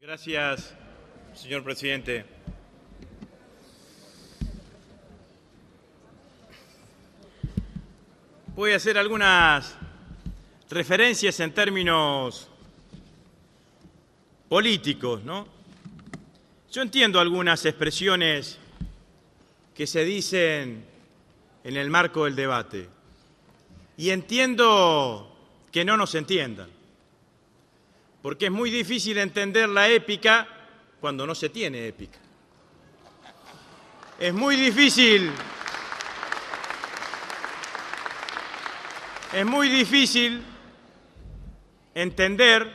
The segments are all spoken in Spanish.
Gracias, señor presidente. Voy a hacer algunas referencias en términos políticos, ¿no? Yo entiendo algunas expresiones que se dicen en el marco del debate y entiendo que no nos entiendan, porque es muy difícil entender la épica cuando no se tiene épica. Es muy difícil entender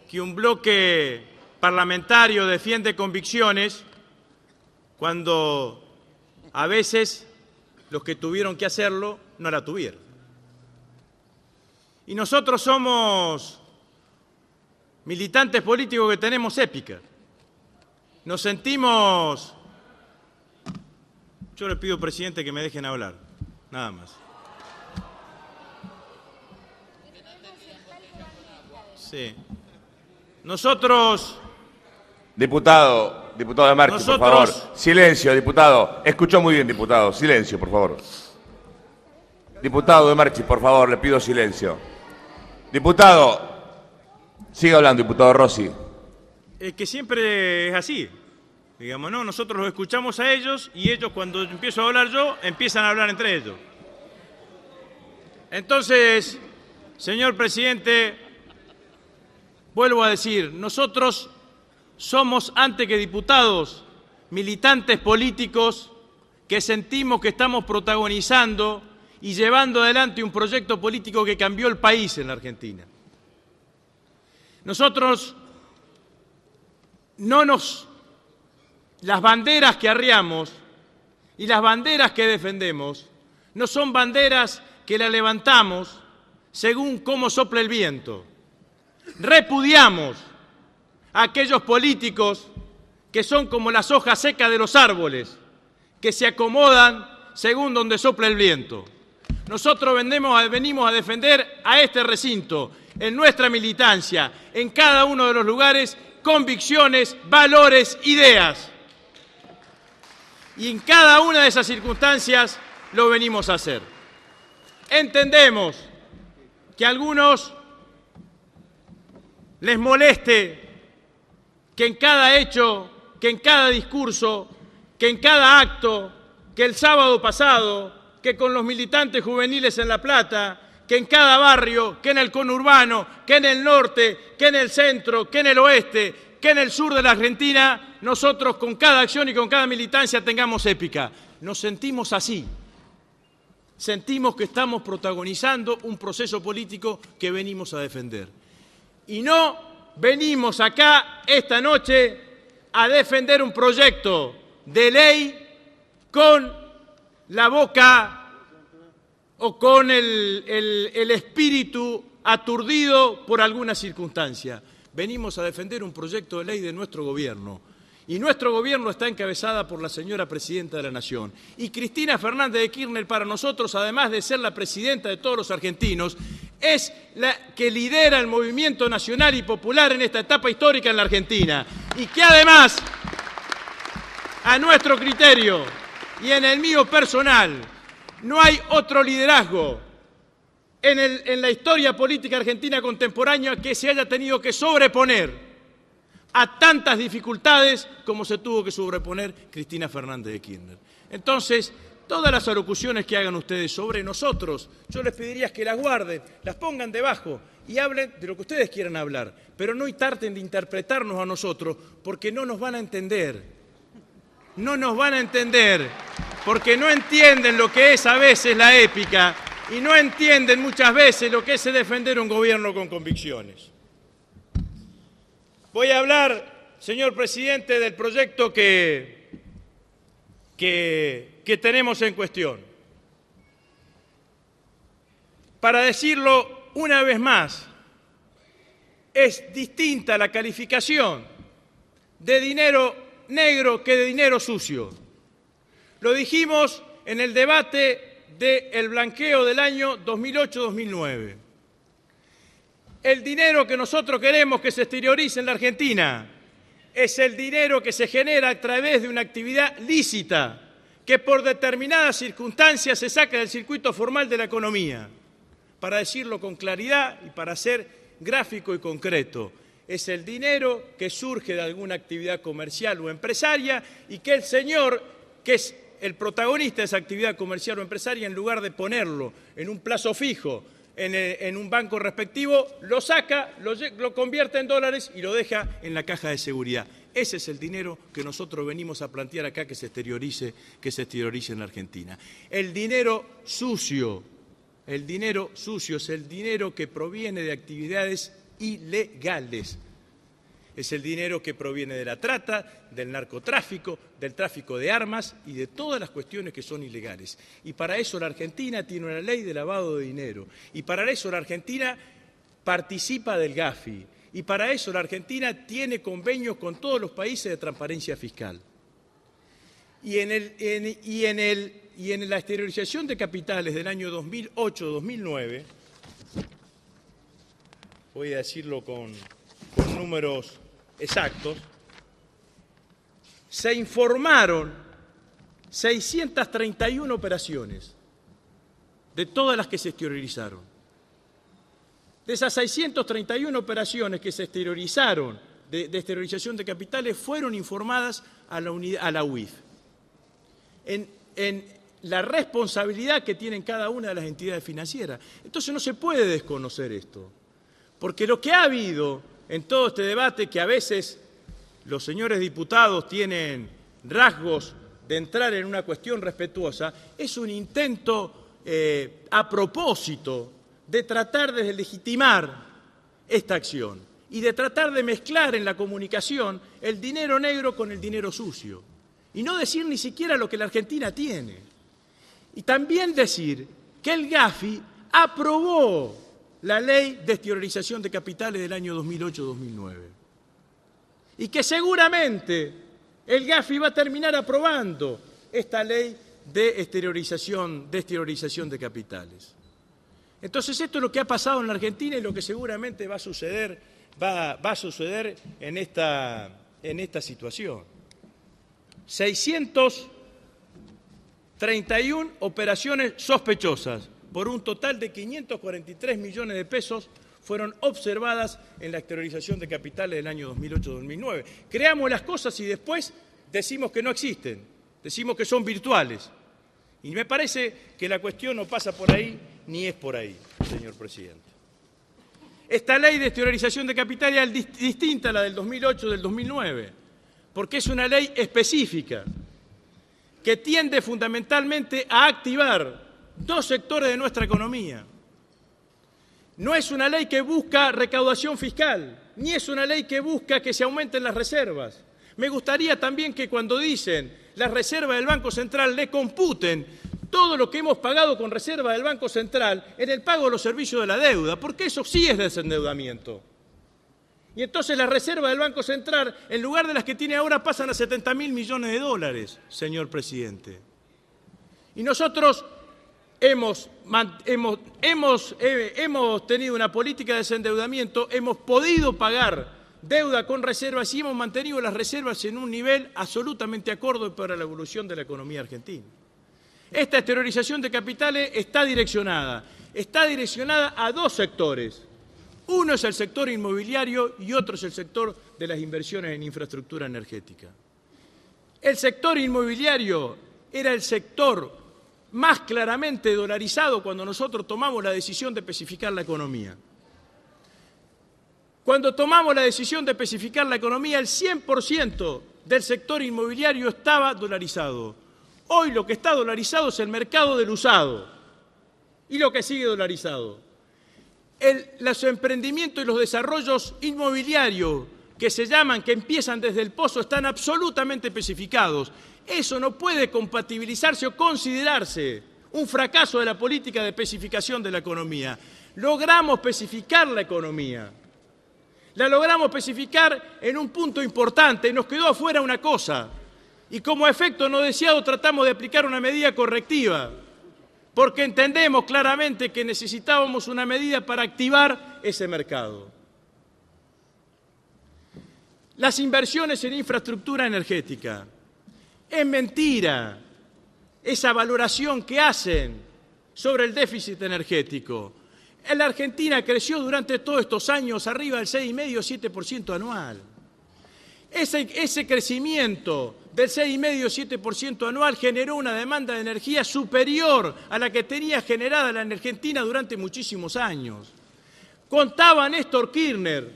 que un bloque parlamentario defiende convicciones cuando a veces los que tuvieron que hacerlo no la tuvieron. Y nosotros somos militantes políticos que tenemos épica. Nos sentimos... Yo le pido, presidente, que me dejen hablar, nada más. Sí. Nosotros... Diputado de Marchi, por favor. Silencio, diputado. Escuchó muy bien, diputado. Silencio, por favor. Diputado de Marchi, por favor, le pido silencio. Diputado, siga hablando, diputado Rossi. Es que siempre es así, digamos, ¿no? Nosotros los escuchamos a ellos y ellos, cuando empiezo a hablar yo, empiezan a hablar entre ellos. Entonces, señor presidente, vuelvo a decir, nosotros somos, antes que diputados, militantes políticos que sentimos que estamos protagonizando y llevando adelante un proyecto político que cambió el país en la Argentina. Nosotros las banderas que arriamos y las banderas que defendemos no son banderas que las levantamos según cómo sopla el viento. Repudiamos a aquellos políticos que son como las hojas secas de los árboles, que se acomodan según donde sopla el viento. Nosotros venimos a defender a este recinto, en nuestra militancia, en cada uno de los lugares, convicciones, valores, ideas. Y en cada una de esas circunstancias lo venimos a hacer. Entendemos que a algunos les moleste que en cada hecho, que en cada discurso, que en cada acto, que el sábado pasado, que con los militantes juveniles en La Plata, que en cada barrio, que en el conurbano, que en el norte, que en el centro, que en el oeste, que en el sur de la Argentina, nosotros con cada acción y con cada militancia tengamos épica. Nos sentimos así. Sentimos que estamos protagonizando un proceso político que venimos a defender. Y no venimos acá esta noche a defender un proyecto de ley con la boca o con el espíritu aturdido por alguna circunstancia. Venimos a defender un proyecto de ley de nuestro gobierno. Y nuestro gobierno está encabezada por la señora Presidenta de la Nación. Y Cristina Fernández de Kirchner, para nosotros, además de ser la presidenta de todos los argentinos, es la que lidera el movimiento nacional y popular en esta etapa histórica en la Argentina. Y que además, a nuestro criterio y en el mío personal, no hay otro liderazgo en la historia política argentina contemporánea que se haya tenido que sobreponer a tantas dificultades como se tuvo que sobreponer Cristina Fernández de Kirchner. Entonces, todas las alocuciones que hagan ustedes sobre nosotros, yo les pediría que las guarden, las pongan debajo y hablen de lo que ustedes quieran hablar, pero no traten de interpretarnos a nosotros porque no nos van a entender. No nos van a entender porque no entienden lo que es a veces la épica y no entienden muchas veces lo que es defender un gobierno con convicciones. Voy a hablar, señor presidente, del proyecto que tenemos en cuestión. Para decirlo una vez más, es distinta la calificación de dinero negro que de dinero sucio. Lo dijimos en el debate del blanqueo del año 2008-2009. El dinero que nosotros queremos que se exteriorice en la Argentina es el dinero que se genera a través de una actividad lícita, que por determinadas circunstancias se saca del circuito formal de la economía. Para decirlo con claridad y para ser gráfico y concreto, es el dinero que surge de alguna actividad comercial o empresaria y que el señor, que es el protagonista de esa actividad comercial o empresaria, en lugar de ponerlo en un plazo fijo, en un banco respectivo, lo saca, lo convierte en dólares y lo deja en la caja de seguridad. Ese es el dinero que nosotros venimos a plantear acá que se exteriorice en la Argentina. El dinero sucio es el dinero que proviene de actividades ilegales. Es el dinero que proviene de la trata, del narcotráfico, del tráfico de armas y de todas las cuestiones que son ilegales. Y para eso la Argentina tiene una ley de lavado de dinero. Y para eso la Argentina participa del Gafi. Y para eso la Argentina tiene convenios con todos los países de transparencia fiscal. Y en la exteriorización de capitales del año 2008-2009, voy a decirlo con números exactos, se informaron 631 operaciones de todas las que se exteriorizaron. De esas 631 operaciones que se exteriorizaron de exteriorización de capitales fueron informadas a la UIF. En la responsabilidad que tienen cada una de las entidades financieras. Entonces no se puede desconocer esto, porque lo que ha habido en todo este debate, que a veces los señores diputados tienen rasgos de entrar en una cuestión respetuosa, es un intento a propósito de tratar de legitimar esta acción y de tratar de mezclar en la comunicación el dinero negro con el dinero sucio y no decir ni siquiera lo que la Argentina tiene. Y también decir que el Gafi aprobó la ley de exteriorización de capitales del año 2008-2009 y que seguramente el Gafi va a terminar aprobando esta ley de exteriorización de capitales. Entonces esto es lo que ha pasado en la Argentina y lo que seguramente va a suceder en esta situación. 631 operaciones sospechosas por un total de 543 millones de pesos fueron observadas en la exteriorización de capitales del año 2008-2009. Creamos las cosas y después decimos que no existen, decimos que son virtuales. Y me parece que la cuestión no pasa por ahí ni es por ahí, señor presidente. Esta ley de exteriorización de capitales es distinta a la del 2008 y del 2009, porque es una ley específica que tiende fundamentalmente a activar dos sectores de nuestra economía. No es una ley que busca recaudación fiscal, ni es una ley que busca que se aumenten las reservas. Me gustaría también que cuando dicen las reservas del Banco Central le computen todo lo que hemos pagado con reservas del Banco Central en el pago de los servicios de la deuda, porque eso sí es desendeudamiento. Y entonces las reservas del Banco Central, en lugar de las que tiene ahora, pasan a 70.000 millones de dólares, señor presidente. Y nosotros hemos tenido una política de desendeudamiento, hemos podido pagar deuda con reservas y hemos mantenido las reservas en un nivel absolutamente acorde para la evolución de la economía argentina. Esta exteriorización de capitales está direccionada a dos sectores. Uno es el sector inmobiliario y otro es el sector de las inversiones en infraestructura energética. El sector inmobiliario era el sector más claramente dolarizado cuando nosotros tomamos la decisión de especificar la economía. Cuando tomamos la decisión de especificar la economía, el 100% del sector inmobiliario estaba dolarizado. Hoy lo que está dolarizado es el mercado del usado y lo que sigue dolarizado. Los emprendimientos y los desarrollos inmobiliarios que empiezan desde el pozo, están absolutamente especificados. Eso no puede compatibilizarse o considerarse un fracaso de la política de especificación de la economía. Logramos especificar la economía. La logramos especificar en un punto importante, nos quedó afuera una cosa. Y como efecto no deseado tratamos de aplicar una medida correctiva. porque entendemos claramente que necesitábamos una medida para activar ese mercado. Las inversiones en infraestructura energética. Es mentira esa valoración que hacen sobre el déficit energético. La Argentina creció durante todos estos años arriba del 6,5-7% anual. Ese crecimiento del 6,5-7% anual generó una demanda de energía superior a la que tenía generada la Argentina durante muchísimos años. Contaba Néstor Kirchner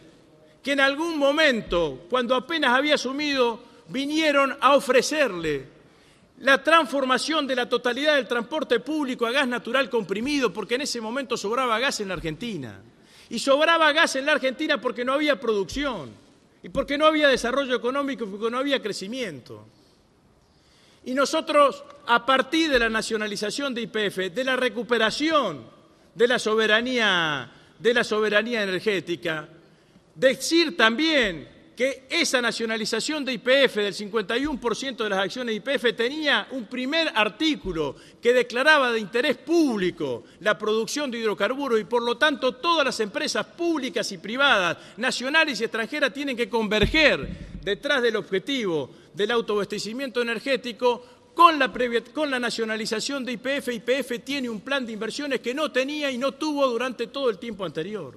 que en algún momento, cuando apenas había asumido, vinieron a ofrecerle la transformación de la totalidad del transporte público a gas natural comprimido, porque en ese momento sobraba gas en la Argentina. Y sobraba gas en la Argentina porque no había producción, y porque no había desarrollo económico, y porque no había crecimiento. Y nosotros, a partir de la nacionalización de YPF, de la recuperación de la soberanía energética, decir también que esa nacionalización de YPF del 51% de las acciones de YPF tenía un primer artículo que declaraba de interés público la producción de hidrocarburos y por lo tanto todas las empresas públicas y privadas, nacionales y extranjeras, tienen que converger detrás del objetivo del autoabastecimiento energético. Con la nacionalización de YPF, YPF tiene un plan de inversiones que no tenía y no tuvo durante todo el tiempo anterior.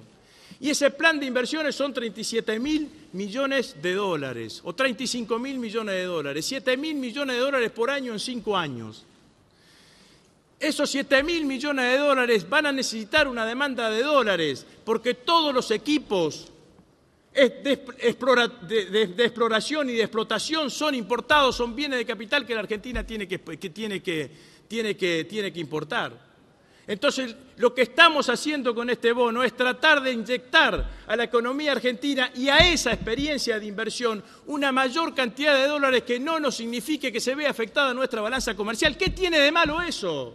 Y ese plan de inversiones son 37.000 millones de dólares o 35.000 millones de dólares, 7.000 millones de dólares por año en 5 años. Esos 7.000 millones de dólares van a necesitar una demanda de dólares porque todos los equipos de exploración y de explotación son importados, son bienes de capital que la Argentina tiene que importar. Entonces, lo que estamos haciendo con este bono es tratar de inyectar a la economía argentina y a esa experiencia de inversión una mayor cantidad de dólares que no nos signifique que se vea afectada nuestra balanza comercial. ¿Qué tiene de malo eso?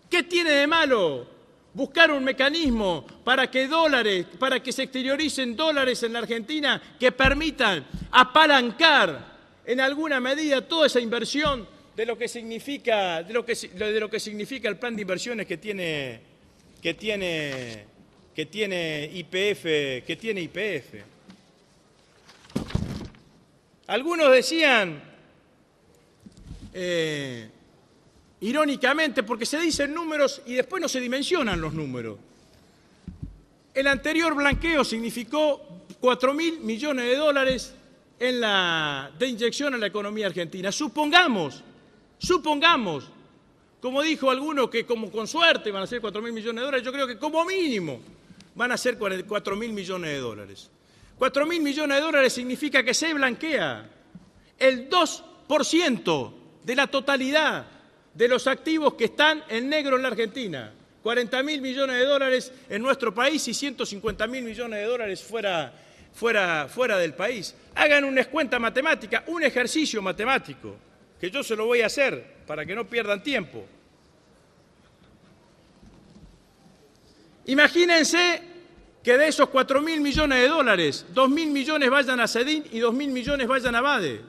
¿Qué tiene de malo buscar un mecanismo para que se exterioricen dólares en la Argentina que permitan apalancar en alguna medida toda esa inversión de lo que significa el plan de inversiones que tiene YPF? Algunos decían, irónicamente, porque se dicen números y después no se dimensionan los números. El anterior blanqueo significó 4.000 millones de dólares de inyección a la economía argentina. Supongamos, como dijo alguno, que como con suerte van a ser 4.000 millones de dólares, yo creo que como mínimo van a ser 4.000 millones de dólares. 4.000 millones de dólares significa que se blanquea el 2% de la totalidad de los activos que están en negro en la Argentina. 40.000 millones de dólares en nuestro país y 150.000 millones de dólares fuera del país. Hagan una cuenta matemática, un ejercicio matemático, que yo se lo voy a hacer para que no pierdan tiempo. Imagínense que de esos 4.000 millones de dólares, 2.000 millones vayan a SEDIN y 2.000 millones vayan a BADE.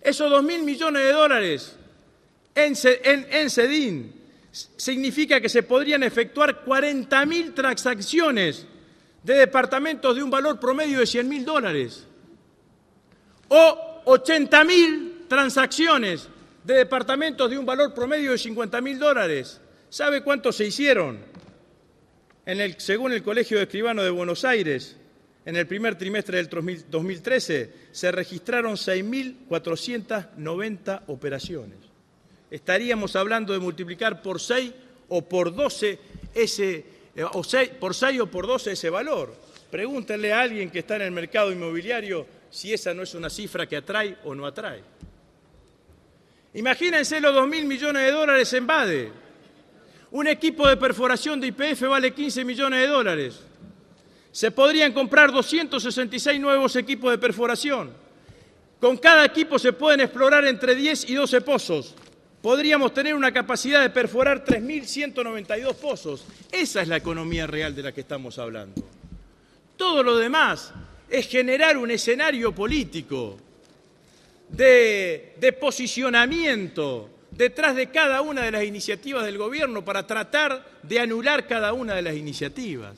Esos 2.000 millones de dólares en SEDIN significa que se podrían efectuar 40.000 transacciones de departamentos de un valor promedio de 100.000 dólares o 80.000 transacciones de departamentos de un valor promedio de 50.000 dólares. ¿Sabe cuántos se hicieron? Según el Colegio de Escribanos de Buenos Aires, en el primer trimestre del 2013 se registraron 6.490 operaciones. Estaríamos hablando de multiplicar por 6 o por 12 ese valor. Pregúntenle a alguien que está en el mercado inmobiliario si esa no es una cifra que atrae o no atrae. Imagínense los 2.000 millones de dólares en BADE. Un equipo de perforación de YPF vale 15 millones de dólares. Se podrían comprar 266 nuevos equipos de perforación. Con cada equipo se pueden explorar entre 10 y 12 pozos. Podríamos tener una capacidad de perforar 3.192 pozos. Esa es la economía real de la que estamos hablando. Todo lo demás es generar un escenario político de posicionamiento detrás de cada una de las iniciativas del gobierno para tratar de anular cada una de las iniciativas.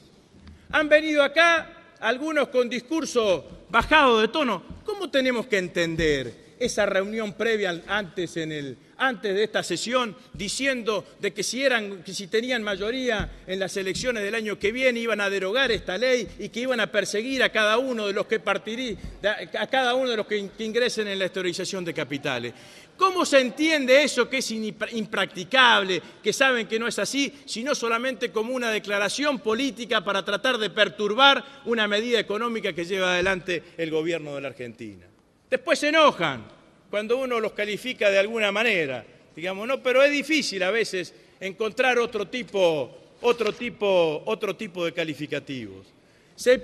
Han venido acá algunos con discurso bajado de tono. ¿Cómo tenemos que entender esa reunión previa antes de esta sesión, diciendo de que si tenían mayoría en las elecciones del año que viene iban a derogar esta ley y que iban a perseguir a cada uno de los que ingresen en la exteriorización de capitales? ¿Cómo se entiende eso, que es impracticable, que saben que no es así, sino solamente como una declaración política para tratar de perturbar una medida económica que lleva adelante el gobierno de la Argentina? Después se enojan cuando uno los califica de alguna manera, digamos, no, pero es difícil a veces encontrar otro tipo de calificativos. Se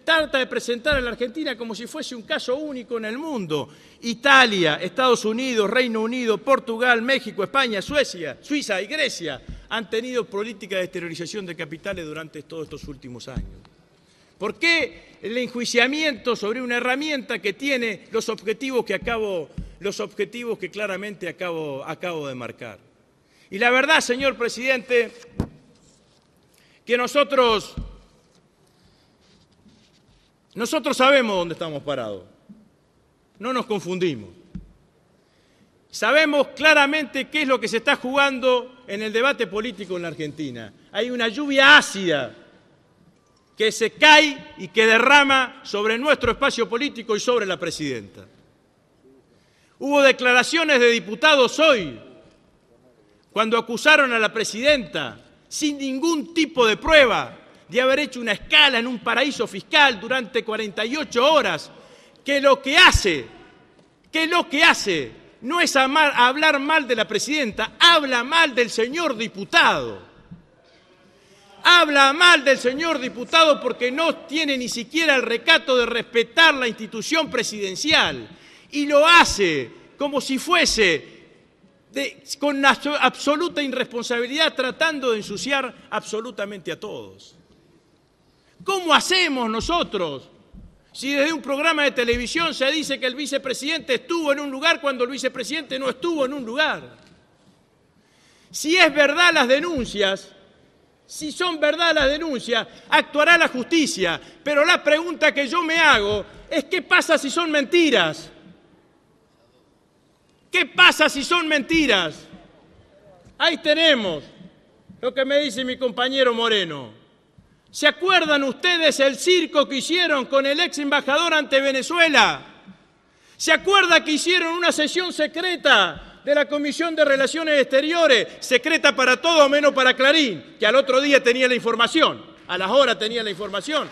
trata de presentar a la Argentina como si fuese un caso único en el mundo. Italia, Estados Unidos, Reino Unido, Portugal, México, España, Suiza y Grecia han tenido políticas de exteriorización de capitales durante todos estos últimos años. ¿Por qué el enjuiciamiento sobre una herramienta que tiene los objetivos que claramente acabo de marcar? Y la verdad, señor presidente, que nosotros sabemos dónde estamos parados, no nos confundimos. Sabemos claramente qué es lo que se está jugando en el debate político en la Argentina. Hay una lluvia ácida que se cae y que derrama sobre nuestro espacio político y sobre la presidenta. Hubo declaraciones de diputados hoy, cuando acusaron a la presidenta, sin ningún tipo de prueba, de haber hecho una escala en un paraíso fiscal durante 48 horas, que lo que hace no es hablar mal de la presidenta, habla mal del señor diputado. Habla mal del señor diputado porque no tiene ni siquiera el recato de respetar la institución presidencial y lo hace como si fuese con absoluta irresponsabilidad, tratando de ensuciar absolutamente a todos. ¿Cómo hacemos nosotros si desde un programa de televisión se dice que el vicepresidente estuvo en un lugar cuando el vicepresidente no estuvo en un lugar? Si es verdad las denuncias, si son verdad las denuncias, actuará la justicia. Pero la pregunta que yo me hago es ¿qué pasa si son mentiras? ¿Qué pasa si son mentiras? Ahí tenemos lo que me dice mi compañero Moreno. ¿Se acuerdan ustedes el circo que hicieron con el ex embajador ante Venezuela? ¿Se acuerda que hicieron una sesión secreta de la Comisión de Relaciones Exteriores, secreta para todo menos para Clarín, que al otro día tenía la información, a las horas tenía la información?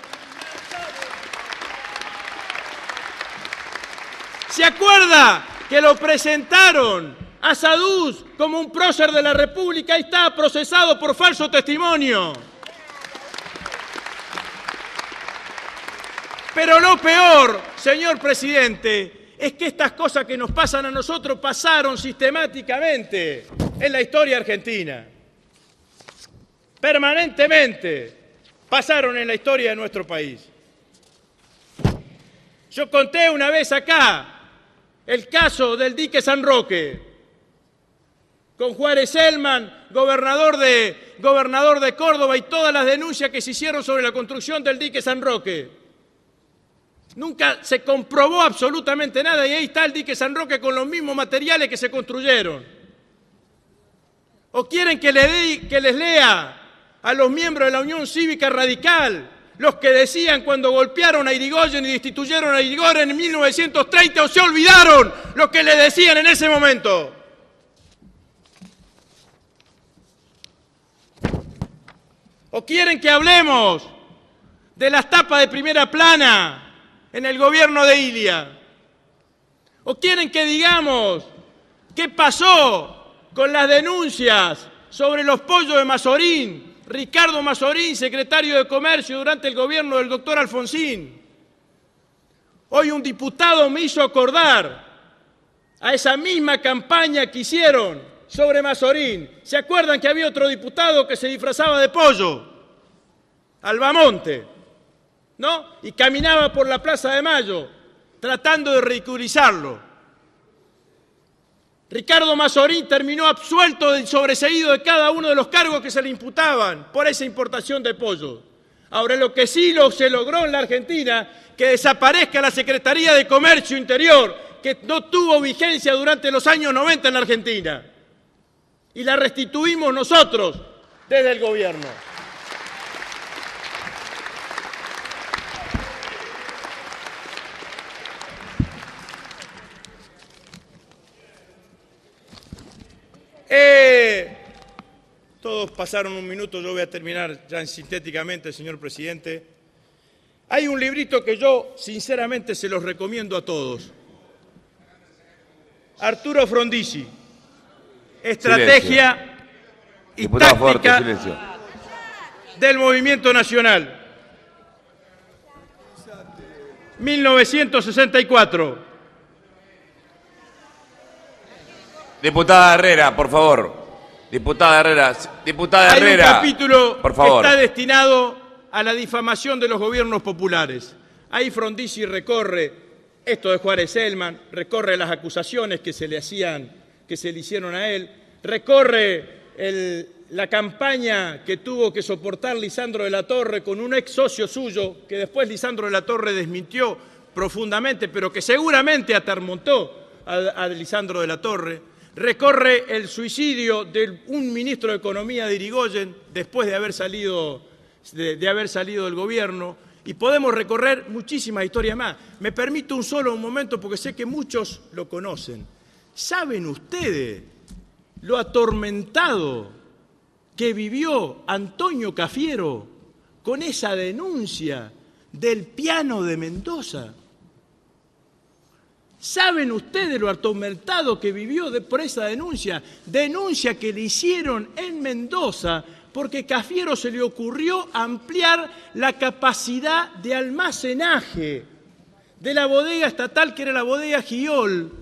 ¿Se acuerda que lo presentaron a Saduz como un prócer de la República y está procesado por falso testimonio? Pero lo peor, señor presidente, es que estas cosas que nos pasan a nosotros pasaron sistemáticamente en la historia argentina. Permanentemente pasaron en la historia de nuestro país. Yo conté una vez acá el caso del dique San Roque, con Juárez Elman, gobernador de Córdoba, y todas las denuncias que se hicieron sobre la construcción del dique San Roque. Nunca se comprobó absolutamente nada y ahí está el dique San Roque con los mismos materiales que se construyeron. ¿O quieren que les lea a los miembros de la Unión Cívica Radical los que decían cuando golpearon a Irigoyen y destituyeron a Irigoyen en 1930, o se olvidaron lo que le decían en ese momento? ¿O quieren que hablemos de las tapas de primera plana en el gobierno de Ilia? ¿O quieren que digamos qué pasó con las denuncias sobre los pollos de Mazorín? Ricardo Mazorín, secretario de Comercio durante el gobierno del doctor Alfonsín. Hoy un diputado me hizo acordar a esa misma campaña que hicieron sobre Mazorín. ¿Se acuerdan que había otro diputado que se disfrazaba de pollo? Albamonte, ¿no? Y caminaba por la Plaza de Mayo tratando de ridiculizarlo. Ricardo Mazzorín terminó absuelto y sobreseído de cada uno de los cargos que se le imputaban por esa importación de pollo. Ahora, lo que sí se logró en la Argentina, que desaparezca la Secretaría de Comercio Interior, que no tuvo vigencia durante los años 90 en la Argentina. Y la restituimos nosotros desde el gobierno. Todos pasaron un minuto, yo voy a terminar ya sintéticamente, señor presidente. Hay un librito que yo sinceramente se los recomiendo a todos. Arturo Frondizi, Estrategia y Táctica del Movimiento Nacional, 1964. Diputada Herrera, por favor. Diputada Herrera. Diputada Herrera. Hay un capítulo por favor, que está destinado a la difamación de los gobiernos populares. Ahí Frondizi recorre esto de Juárez Elman, recorre las acusaciones que se le hicieron a él, recorre la campaña que tuvo que soportar Lisandro de la Torre con un ex socio suyo, que después Lisandro de la Torre desmintió profundamente, pero que seguramente atormentó a Lisandro de la Torre. Recorre el suicidio de un ministro de Economía de Irigoyen después de haber salido del gobierno, y podemos recorrer muchísimas historias más. Me permito un momento porque sé que muchos lo conocen. ¿Saben ustedes lo atormentado que vivió Antonio Cafiero con esa denuncia del piano de Mendoza? ¿Saben ustedes lo atormentado que vivió por esa denuncia? Denuncia que le hicieron en Mendoza porque Cafiero se le ocurrió ampliar la capacidad de almacenaje de la bodega estatal, que era la bodega Giol,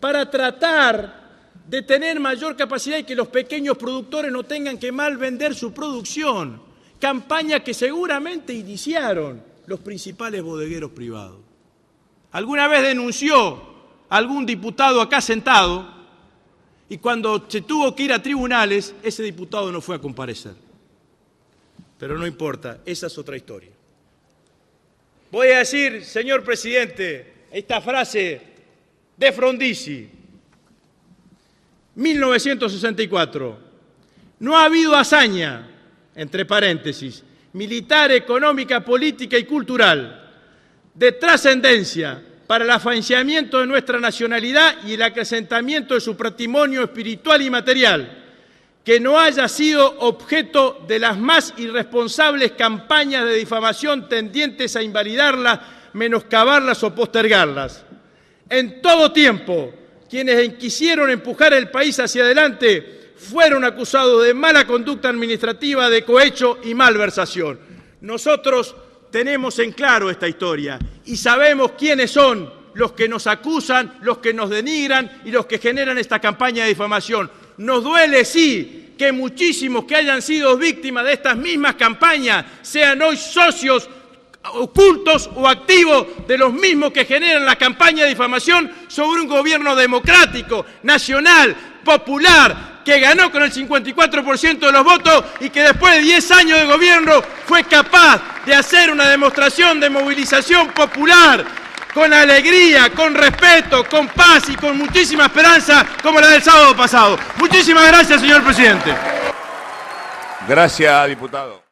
para tratar de tener mayor capacidad y que los pequeños productores no tengan que mal vender su producción. Campaña que seguramente iniciaron los principales bodegueros privados. Alguna vez denunció algún diputado acá sentado y cuando se tuvo que ir a tribunales, ese diputado no fue a comparecer. Pero no importa, esa es otra historia. Voy a decir, señor presidente, esta frase de Frondizi, 1964. No ha habido hazaña, entre paréntesis, militar, económica, política y cultural, de trascendencia para el afianzamiento de nuestra nacionalidad y el acrecentamiento de su patrimonio espiritual y material, que no haya sido objeto de las más irresponsables campañas de difamación tendientes a invalidarlas, menoscabarlas o postergarlas. En todo tiempo, quienes quisieron empujar el país hacia adelante fueron acusados de mala conducta administrativa, de cohecho y malversación. Nosotros tenemos en claro esta historia y sabemos quiénes son los que nos acusan, los que nos denigran y los que generan esta campaña de difamación. Nos duele, sí, que muchísimos que hayan sido víctimas de estas mismas campañas sean hoy socios ocultos o activos de los mismos que generan la campaña de difamación sobre un gobierno democrático, nacional, popular, que ganó con el 54% de los votos y que después de 10 años de gobierno fue capaz de hacer una demostración de movilización popular con alegría, con respeto, con paz y con muchísima esperanza como la del sábado pasado. Muchísimas gracias, señor presidente. Gracias, diputado.